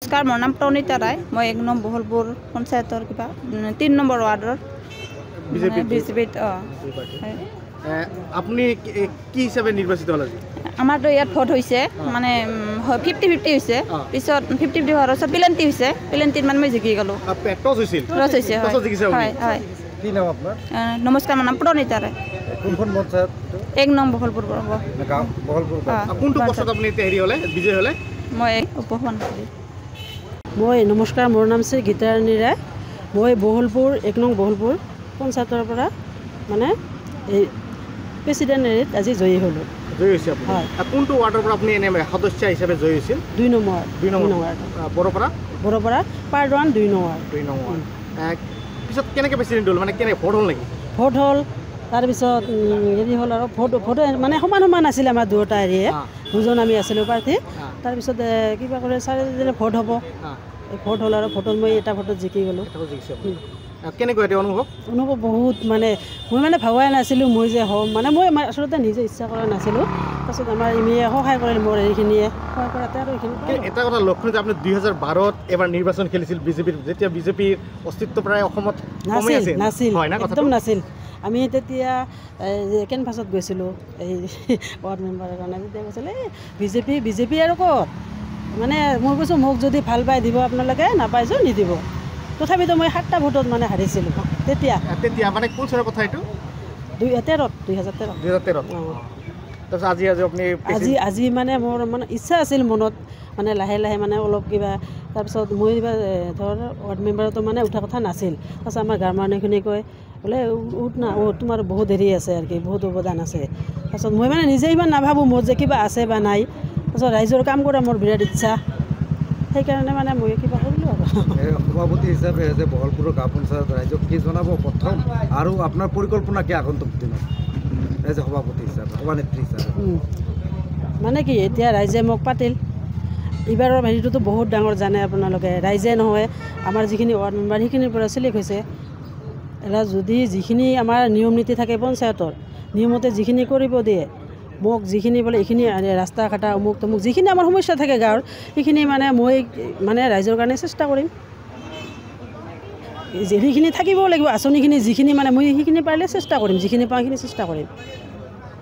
নমস্কাৰ, মোৰ নাম প্ৰণীতা ৰায়। মই 1 নং বহলপুৰ পঞ্চায়তৰ কিবা 3 নম্বৰ ৱাৰ্ডৰ বিজেপিত। আপুনি কি হিচাপে নিৰ্বাচিত হ'ল? আমাৰতো ইয়াত ভোট হৈছে, মানে 50-50 হৈছে। পিছত 50-50 হোৱাৰ পিছত প্লেণ্টি হৈছে। প্লেণ্টিত মানে মই জিকি গ'লোঁ। টছ হৈছিল? টছ হৈছে, হয় হয়। কি নাম আপোনাৰ? নমস্কাৰ, মোৰ নাম প্ৰণীতা ৰায়। কোনখন পঞ্চায়ত? 1 নং বহলপুৰ। কোনটো পষ্টত আপুনি এতিয়া হেৰি হ'লে, বিজয় হ'লে? মই উপসভাপতি। মই নমস্কাৰ, মোৰ নাম শ্ৰী গীতাৰাণী ৰায়। মই বহলপুৰ 1 নং বহলপুৰ পঞ্চায়তৰ পৰা মানে এই প্ৰেচিডেণ্ট এৰিত আজি জয়ী হ'লোঁ। জয়ী হৈছে আপুনি? হয়। কোনটো ৱাৰ্ডৰ পৰা আপুনি এনে সদস্য হিচাপে জয়ী হৈছিল? 2 নং ৱাৰ্ড। বৰপৰা পাৰ্ট 1 2 নং ৱাৰ্ড। পিছত কেনেকৈ প্ৰেচিডেণ্ট হ'ল, মানে কেনেকৈ ভোট হ'ল নেকি? ভোট হ'ল, তাৰপিছত হেৰি হ'ল আৰু ভোট মানে সমান আছিলে আমাৰ দুয়োটা হেৰিয়ে, দুজন আমি আছিলোঁ প্ৰাৰ্থী। তাৰপিছত কিবা কৰে চাৰিজনে ভোট হ'ব, ভোট হ'ল আৰু ভোটত মই এটা ভোটত জিকি গ'লোঁ। কেনেকুৱা এতিয়া অনুভৱ? বহুত মানে মই মানে ভবাই নাছিলোঁ মই যে হ'ম, মানে মই আচলতে নিজে ইচ্ছা কৰা নাছিলোঁ। তাৰপিছত আমাৰ ইমিয়ে সহায় কৰিলে, মোৰ হেৰিখিনিয়ে সহায় কৰাতে আৰু এইখিনি। এটা কথা লক্ষ্য যে আপুনি 2012ত এবাৰ নিৰ্বাচন খেলিছিল বিজেপিৰ, যেতিয়া বিজেপিৰ অস্তিত্ব প্ৰায় অসমত নাছিল, একদম নাছিল। আমি তেতিয়া কেনভাছত গৈছিলোঁ এই ৱাৰ্ড মেম্বাৰৰ কাৰণে, তেতিয়া কৈছিলে এই বিজেপি আৰু ক'ত, মানে মই কৈছোঁ মোক যদি ভাল পাই দিব আপোনালোকে, নাপাই যদি নিদিব। তথাপিতো মই 7টা ভোটত মানে হাৰিছিলোঁ তেতিয়া মানে কোন চনৰ কথা এইটো? 2013। তাৰপিছত আজি মানে মোৰ মানে ইচ্ছা আছিল মনত, মানে লাহে লাহে মানে অলপ কিবা। তাৰপিছত মই ধৰ ৱাৰ্ড মেম্বাৰতো মানে উঠা কথা নাছিল। তাৰপিছত আমাৰ গাঁৱৰ মানুহখিনি কয় বোলে উঠ না, তোমাৰ বহুত হেৰি আছে আৰু কি, বহুত অৱদান আছে। তাৰপিছত মই মানে নিজে ইমান নাভাবোঁ মোৰ যে কিবা আছে বা নাই। তাৰপিছত ৰাইজৰ কাম কৰা মোৰ বিৰাট ইচ্ছা, সেইকাৰণে মানে মই কিবা কৰিলোঁ আৰু। সভাপতি হিচাপে যে বহলপুৰৰ গাঁও পঞ্চায়ত ৰাইজক কি জনাব প্ৰথম, আৰু আপোনাৰ পৰিকল্পনা কি আগন্তুক দিনত ৰাইজে সভাপতি হিচাপে, সভানেত্ৰী হিচাপে? মানে কি, এতিয়া ৰাইজে মোক পাতিল, এইবাৰৰ হেৰিটোতো বহুত ডাঙৰ জানে আপোনালোকে। ৰাইজে নহয়, আমাৰ যিখিনি ৱাৰ্ড মেম্বাৰ সেইখিনিৰ পৰা চিলেক্ট হৈছে। এৰা যদি যিখিনি আমাৰ নিয়ম নীতি থাকে পঞ্চায়তৰ, নিয়মতে যিখিনি কৰিব দিয়ে, মোক যিখিনি বোলে এইখিনি ৰাস্তা ঘাটা অমুক তমুক যিখিনি আমাৰ সমস্যা থাকে গাঁৱৰ, সেইখিনি মানে মই মানে ৰাইজৰ কাৰণে চেষ্টা কৰিম। যিখিনি থাকিবও লাগিব আঁচনিখিনি, যিখিনি মানে মই সেইখিনি পাৰিলে চেষ্টা কৰিম, যিখিনি পাওঁ সেইখিনি চেষ্টা কৰিম।